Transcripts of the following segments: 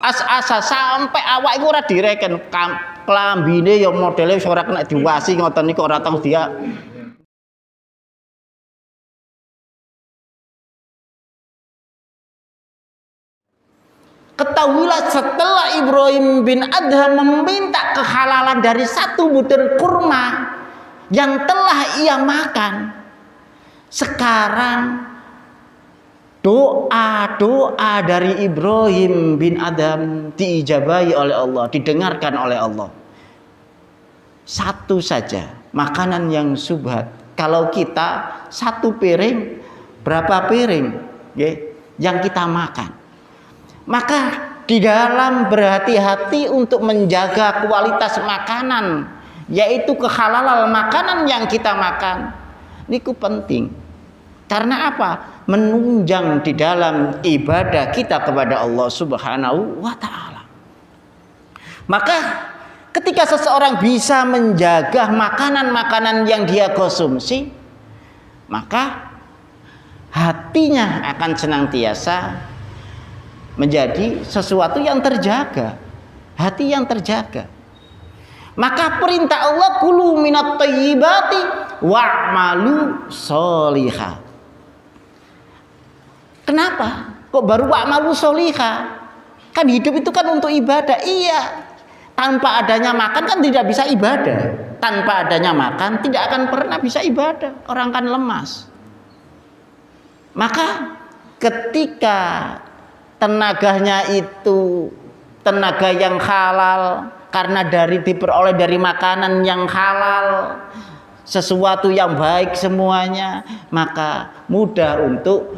Asa sampai awak iku ora direken. Klambine ya modele ora kena diwasi ngoten niku ora tau dia. Ketahuilah setelah Ibrahim bin Adham meminta kehalalan dari satu butir kurma yang telah ia makan, sekarang doa dari Ibrahim bin Adham diijabahi oleh Allah, didengarkan oleh Allah. Satu saja makanan yang subhat. Kalau kita satu piring, berapa piring yang kita makan? Maka di dalam berhati-hati untuk menjaga kualitas makanan, yaitu kehalalan makanan yang kita makan, niku penting. Karena apa? Menunjang di dalam ibadah kita kepada Allah Subhanahu wa ta'ala. Maka ketika seseorang bisa menjaga makanan-makanan yang dia konsumsi, maka hatinya akan senantiasa menjadi sesuatu yang terjaga, hati yang terjaga. Maka perintah Allah, kulu minat thayyibati wa'malu sholihah. Kenapa? Kok baru wa'malu sholihah? Kan hidup itu kan untuk ibadah. Iya. Tanpa adanya makan kan tidak bisa ibadah. Tanpa adanya makan tidak akan pernah bisa ibadah. Orang kan lemas. Maka ketika tenaganya itu tenaga yang halal, karena diperoleh dari makanan yang halal, sesuatu yang baik semuanya, maka mudah untuk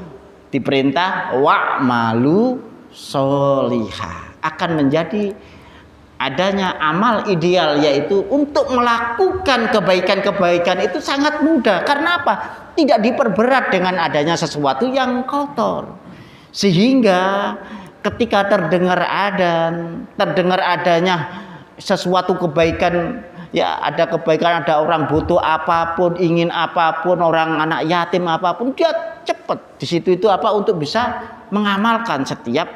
diperintah wa'malu sholihah. Akan menjadi adanya amal ideal, yaitu untuk melakukan kebaikan-kebaikan itu sangat mudah. Karena apa? Tidak diperberat dengan adanya sesuatu yang kotor. Sehingga ketika terdengar adanya sesuatu kebaikan, ya ada kebaikan, ada orang butuh apapun, ingin apapun, orang anak yatim apapun, dia cepat di situ itu apa untuk bisa mengamalkan setiap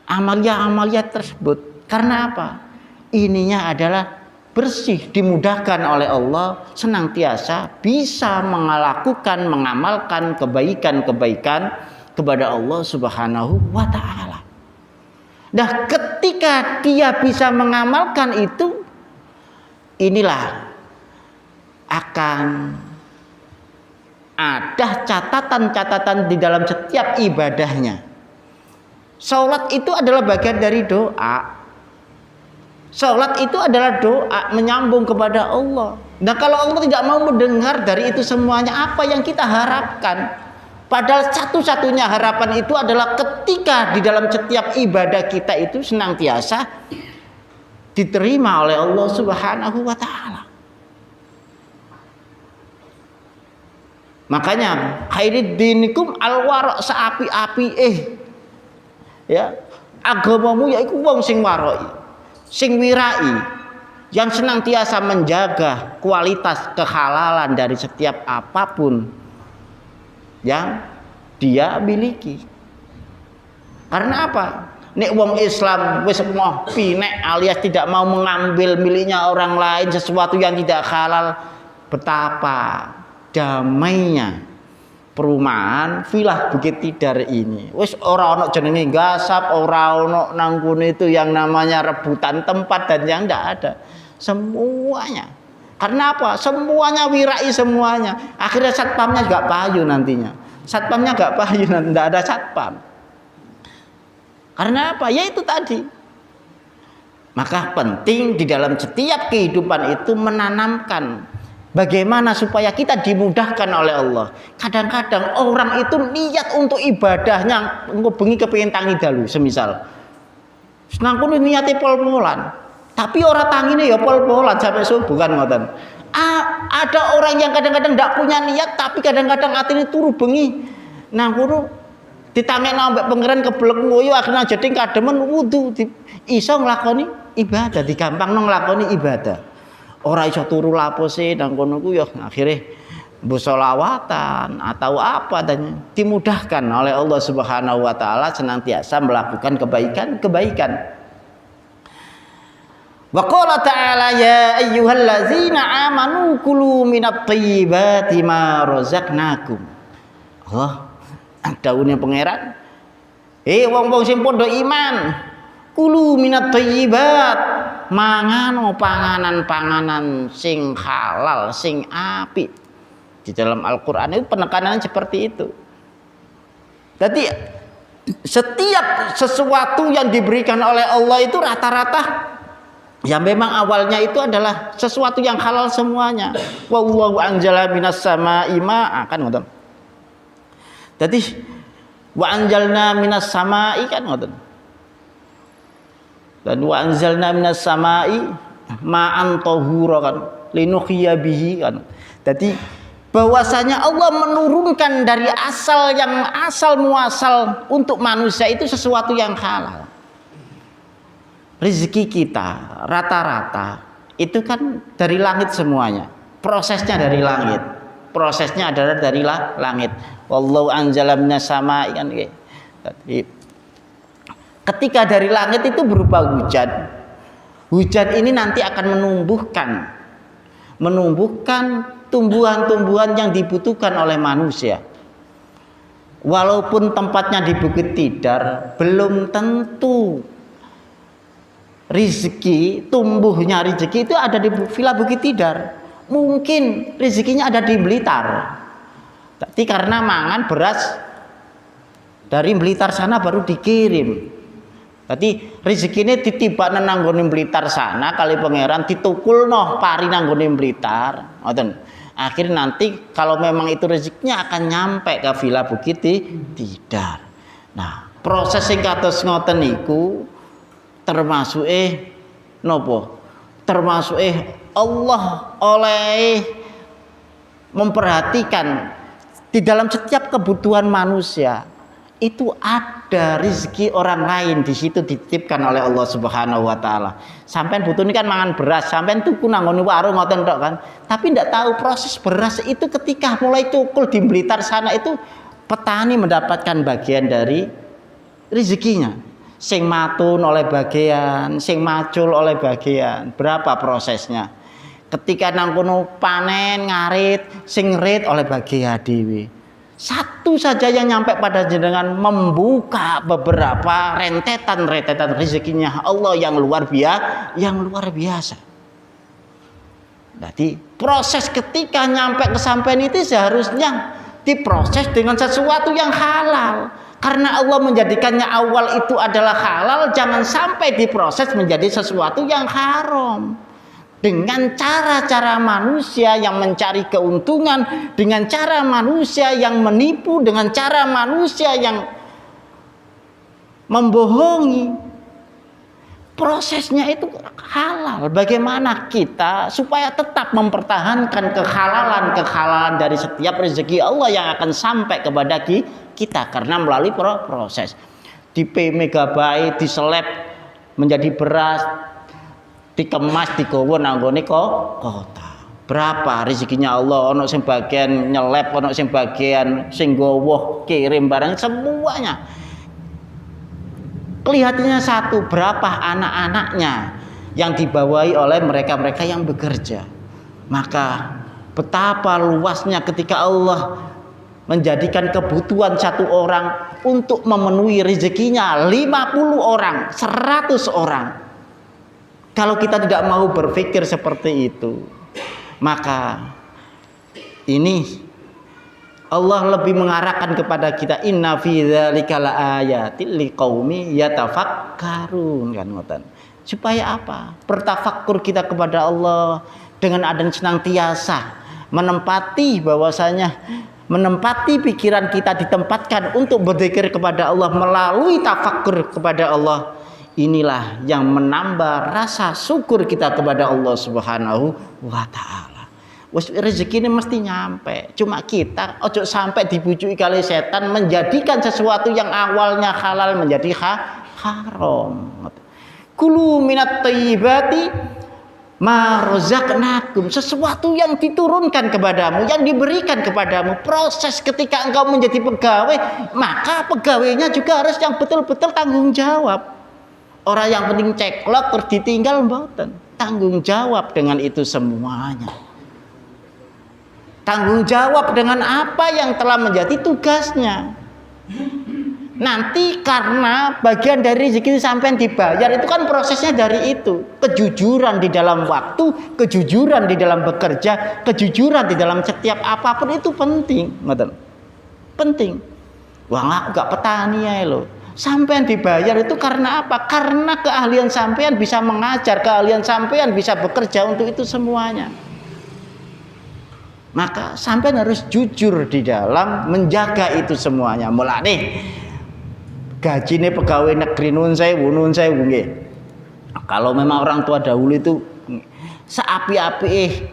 amalia tersebut. Karena apa? Ininya adalah bersih, dimudahkan oleh Allah, senantiasa bisa mengamalkan kebaikan-kebaikan kepada Allah Subhanahu wa ta'ala. Nah, ketika dia bisa mengamalkan itu, inilah akan ada catatan-catatan di dalam setiap ibadahnya. Salat itu adalah bagian dari doa. Salat itu adalah doa menyambung kepada Allah. Nah, kalau Allah tidak mau mendengar dari itu semuanya, apa yang kita harapkan? Padahal satu-satunya harapan itu adalah ketika di dalam setiap ibadah kita itu senantiasa diterima oleh Allah Subhanahu wa ta'ala. Makanya khairid dinikum alwarok, seapi-api ya agamamu yaiku wong sing waroi, sing wirai, yang senantiasa menjaga kualitas kehalalan dari setiap apapun yang dia miliki. Karena apa? Nek wong Islam wis mau pinek alias tidak mau mengambil miliknya orang lain sesuatu yang tidak halal, betapa damainya perumahan Vilah Bukit Tidar ini. Wis ora ono jenenge gasap, ora ono nangkune itu yang namanya rebutan tempat dan yang tidak ada. Semuanya. Karena apa? Semuanya wirai semuanya. Akhirnya satpamnya juga payu nantinya. Satpamnya enggak payu, enggak ada satpam. Karena apa? Ya itu tadi. Maka penting di dalam setiap kehidupan itu menanamkan bagaimana supaya kita dimudahkan oleh Allah. Kadang-kadang orang itu niat untuk ibadahnya bengi kepengin tangi dalu semisal. Senang pun niate pol-polan. Tapi orang tangine ya pol-polan sampai subuh kan ngoten. Ada orang yang kadang-kadang tidak punya niat tapi kadang-kadang atine turu bengi. Nang kono ditangekno ambek pangeran keblek ngoyo akhirnya jadi kademen wudu iso nglakoni ibadah, digampangno nglakoni ibadah. Ora iso turu lapose nang kono ku ya akhire bersolawatan atau apa, dan dimudahkan oleh Allah Subhanahu wa taala senantiasa melakukan kebaikan. Wa qala ta'ala ya ayyuhallazina amanu kulu minat thayyibati ma razaqnakum. Allah daune pangeran, wong-wong sing padha iman, kulu minat thayyibat, mangan panganan-panganan sing halal, sing apik. Di dalam Al-Qur'an itu penekanan seperti itu. Jadi setiap sesuatu yang diberikan oleh Allah itu rata-rata ya memang awalnya itu adalah sesuatu yang halal semuanya. Wallahu anzala minas sama'i ma'a, kan ngoten. Jadi wa anjalna minas sama'i, kan ngoten. Dan wa anzalna minas sama'i ma'an tahura, kan, linuhyiya bihi, kan. Jadi bahwasanya Allah menurunkan dari asal yang asal muasal untuk manusia itu sesuatu yang halal. Rezeki kita rata-rata itu kan dari langit semuanya. Prosesnya dari langit. Prosesnya adalah dari langit. Wallahu anzala minas sama'i, kan. Jadi ketika dari langit itu berupa hujan. Hujan ini nanti akan menumbuhkan tumbuhan-tumbuhan yang dibutuhkan oleh manusia. Walaupun tempatnya di Bukit Tidar, belum tentu tumbuhnya rezeki itu ada di Villa Bukit Tidar. Mungkin rezekinya ada di Blitar. Tapi karena mangan beras dari Blitar sana baru dikirim. Jadi rezekinya ditibak nanggone Blitar sana kali pangeran ditukul noh pari nanggone Blitar. Ngoten. Akhirnya nanti kalau memang itu rezekinya akan nyampe ke Villa Bukit Tidar. Nah, proses sing kados ngoten niku termasuk nopo? Termasuk Allah oleh memperhatikan di dalam setiap kebutuhan manusia itu ada rezeki orang lain di situ dititipkan oleh Allah Subhanahu wa taala. Sampean butuh ini kan mangan beras, sampean tuku nang ngene warung ngoten tok kan. Tapi ndak tahu proses beras itu ketika mulai cukul di Blitar sana itu petani mendapatkan bagian dari rezekinya. Sing matun oleh bagian, sing macul oleh bagian. Berapa prosesnya? Ketika nang kono panen ngarit, sing rit oleh bagian dhewe. Satu saja yang nyampe pada jenengan membuka beberapa rentetan rezekinya Allah yang luar biasa. Jadi proses ketika nyampe kesampaian itu seharusnya diproses dengan sesuatu yang halal. Karena Allah menjadikannya awal itu adalah halal, jangan sampai diproses menjadi sesuatu yang haram. Dengan cara-cara manusia yang mencari keuntungan, dengan cara manusia yang menipu, dengan cara manusia yang membohongi. Prosesnya itu halal. Bagaimana kita supaya tetap mempertahankan kehalalan dari setiap rezeki Allah yang akan sampai kepada kita karena melalui proses. Di megabyte, diseleb menjadi beras, dikemas, digawa nanggone kota. Berapa rezekinya Allah? Ono sing bagian nyelep, ono sing bagian sing gowoh kirim barang, semuanya. Kelihatannya satu, berapa anak-anaknya yang dibawahi oleh mereka-mereka yang bekerja. Maka betapa luasnya ketika Allah menjadikan kebutuhan satu orang untuk memenuhi rezekinya 50 orang, 100 orang. Kalau kita tidak mau berpikir seperti itu, maka ini Allah lebih mengarahkan kepada kita, inna fi dzalika laayatil liqaumi yatafakkarun, kan ngoten. Supaya apa? Bertafakkur kita kepada Allah dengan adanya senantiasa menempati pikiran kita ditempatkan untuk berzikir kepada Allah melalui tafakkur kepada Allah. Inilah yang menambah rasa syukur kita kepada Allah Subhanahu wa taala. Rezeki ini mesti nyampe. Cuma kita ojo sampai dibujuki kali setan menjadikan sesuatu yang awalnya halal menjadi haram. Kulu minat thayyibati ma razaqnakum, sesuatu yang diturunkan kepadamu, yang diberikan kepadamu. Proses ketika engkau menjadi pegawai, maka pegawainya juga harus yang betul-betul tanggung jawab. Orang yang penting ceklok terus ditinggal mboten. Tanggung jawab dengan itu semuanya. Tanggung jawab dengan apa yang telah menjadi tugasnya. Nanti karena bagian dari rezeki sampai dibayar itu kan prosesnya dari itu. Kejujuran di dalam waktu, kejujuran di dalam bekerja, kejujuran di dalam setiap apapun itu penting. Penting. Wah, aku gak petani ya lo. Sampean dibayar itu karena apa? Karena keahlian sampean bisa mengajar, keahlian sampean bisa bekerja untuk itu semuanya. Maka sampean harus jujur di dalam menjaga itu semuanya. Mulane gajine pegawai negeri nun sewu nggih. Kalau memang orang tua dahulu itu seapi-api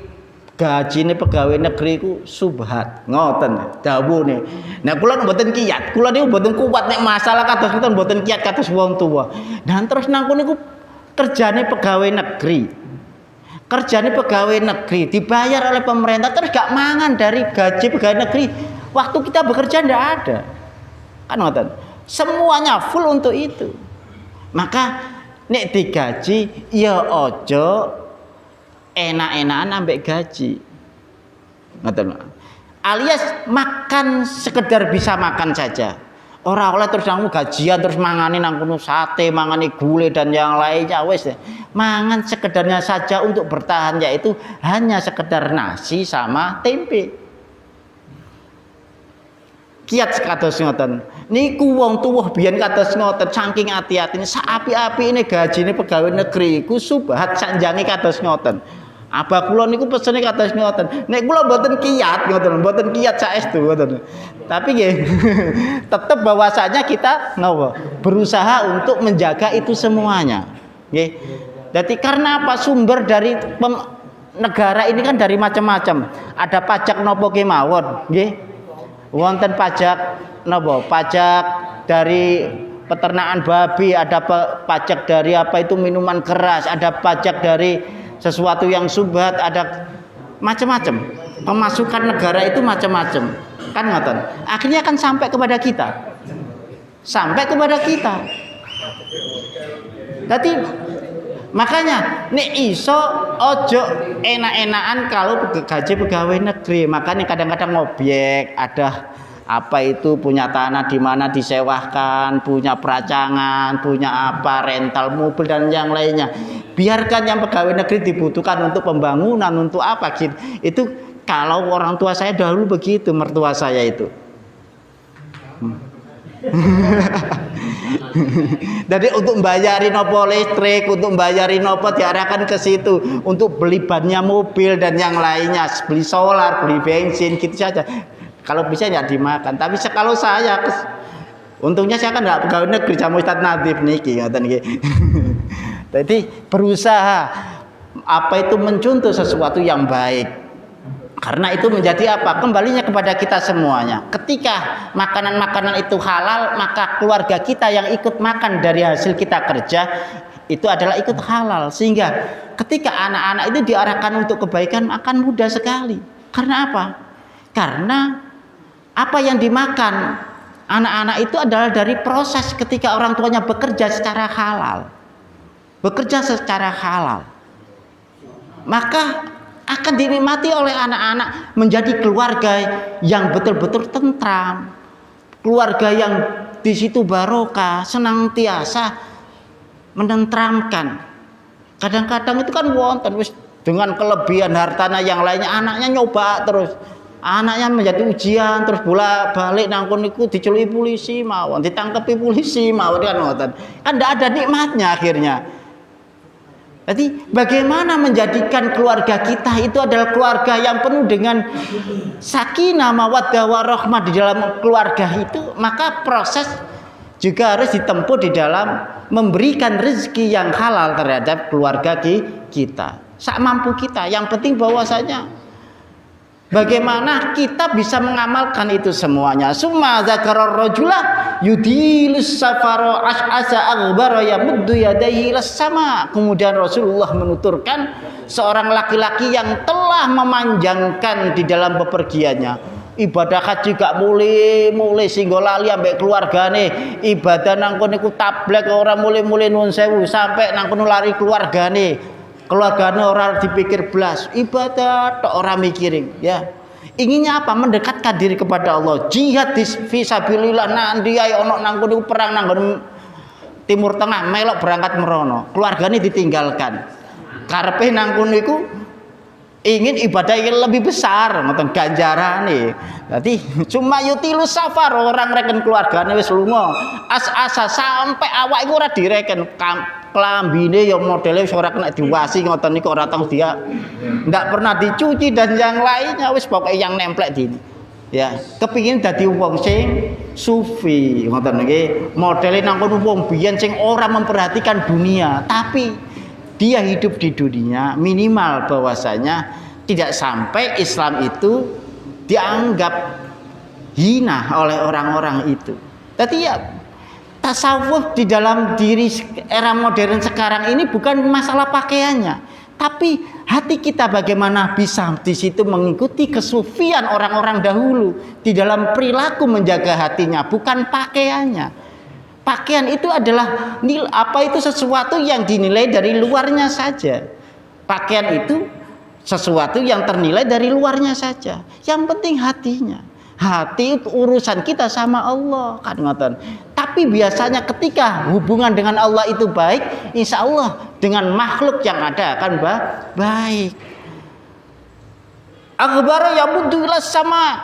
gajine pegawai negeri ku subhat ngoten dawuhne. Nah kula mboten kiyat, kula niku mboten kuat nek masalah kados ngoten mboten kiyat kados wong tua. Nah terus nang niku kerjane pegawai negeri. Kerjane pegawai negeri dibayar oleh pemerintah terus gak mangan dari gaji pegawai negeri. Waktu kita bekerja ndak ada. Kan ngoten. Semuanya full untuk itu. Maka nek digaji ya ojo enak-enakan ambek gaji. Ngoten. Alias makan sekedar bisa makan saja. Ora oleh terus nang gajian terus mangani nang kono sate, mangani gulai dan yang lainnya wis. Mangan sekedarnya saja untuk bertahan yaitu hanya sekedar nasi sama tempe. Kiat kados ngoten. Niku wong tuwuh biyen kados ngoten saking ati-atine saapi-apine gajine pegawai negeri iku subhat sanjange kados ngoten. Abah kula niku pesene kados ngoten. Nek kula mboten kiyat ngoten, mboten kiyat saestu ngoten. Tapi nggih tetep bahwasanya kita napa? Berusaha untuk menjaga itu semuanya. Nggih. Jadi karena apa sumber dari negara ini kan dari macam-macam. Ada pajak napa kemawon, nggih. Wonten pajak napa? Pajak dari peternakan babi, ada pajak dari apa itu minuman keras, ada pajak dari sesuatu yang subhat, ada macam-macam. Pemasukan negara itu macam-macam. Kan ngoten. Akhirnya akan sampai kepada kita. Sampai kepada kita. Jadi makanya nek iso ojo enak-enakan kalau gaji pegawai negeri. Makanya kadang-kadang objek ada apa itu punya tanah di mana disewakan, punya peracangan, punya apa rental mobil dan yang lainnya. Biarkan yang pegawai negeri dibutuhkan untuk pembangunan, untuk apa gitu. Itu kalau orang tua saya dahulu begitu, mertua saya itu. Jadi untuk bayarin opo listrik, untuk bayarin opo diarahkan ke situ, untuk beli bannya mobil dan yang lainnya, beli solar, beli bensin gitu saja. Kalau bisa ya dimakan. Tapi kalau saya untungnya saya kan enggak pegawai negeri sama Ustaz Nadif niki ngoten nggih. Jadi berusaha apa itu mencontoh sesuatu yang baik. Karena itu menjadi apa? Kembalinya kepada kita semuanya. Ketika makanan-makanan itu halal, maka keluarga kita yang ikut makan dari hasil kita kerja itu adalah ikut halal. Sehingga ketika anak-anak itu diarahkan untuk kebaikan akan mudah sekali. Karena apa? Karena apa yang dimakan anak-anak itu adalah dari proses ketika orang tuanya bekerja secara halal. Bekerja secara halal. Maka akan dinikmati oleh anak-anak menjadi keluarga yang betul-betul tentram, keluarga yang di situ barokah, senantiasa menentramkan. Kadang-kadang itu kan wonten wis dengan kelebihan hartana yang lainnya anaknya nyoba terus, anaknya menjadi ujian terus bolak-balik nang kono niku diceluki polisi mawon, ditangkepi polisi mawon kan ngoten. Kan ndak ada nikmatnya akhirnya. Jadi bagaimana menjadikan keluarga kita itu adalah keluarga yang penuh dengan sakinah mawaddah warahmah di dalam keluarga itu, maka proses juga harus ditempuh di dalam memberikan rezeki yang halal terhadap keluarga kita. Sak mampu kita. Yang penting bahwasanya Bagaimana kita bisa mengamalkan itu semuanya? Summa dzakara rajula yudilus safara as'asa aghbara yamuddu yadayhi ilas sama. Kemudian Rasulullah menuturkan seorang laki-laki yang telah memanjangkan di dalam bepergiannya. Ibadah haji gak mulai singgo lali ambek keluargane. Ibadah nang kono iku tablek ora mulai nuwun sewu sampai nang kono lari keluargane. Keluargane orang dipikir belas, ibadah tok orang mikirin, ya. Inginnya apa? Mendekatkan diri kepada Allah. Jihad fisabilillah nanti ae ono nang kono perang nang Timur Tengah melok berangkat merono. Keluargane ditinggalkan. Karepe nang kono iku ingin ibadah yang lebih besar, ngoten ganjarane. Dadi cuma yutilu safar orang reken keluargane wis lunga. Asa sampai awak iku ora direken. Klambine ya modele wis ora kena diwasi ngoten niku ora tau dia ndak pernah dicuci dan yang lainnya wis pokoke yang nemplek dini. Ya, kepingin dadi wong sing sufi ngoten niki. Modele nang kono wong biyen sing ora memperhatikan dunia, tapi dia hidup di dunia minimal bahwasanya tidak sampai Islam itu dianggap hina oleh orang-orang itu. Tadi ya tasawuf di dalam diri era modern sekarang ini bukan masalah pakaiannya, tapi hati kita bagaimana bisa di situ mengikuti kesufian orang-orang dahulu di dalam perilaku menjaga hatinya, bukan pakaiannya. Pakaian itu adalah sesuatu yang dinilai dari luarnya saja. Pakaian itu sesuatu yang ternilai dari luarnya saja. Yang penting hatinya. Hati itu urusan kita sama Allah kan ngoten. Tapi biasanya ketika hubungan dengan Allah itu baik, insya Allah dengan makhluk yang ada akan baik. Aghbara yamuddu ilas sama.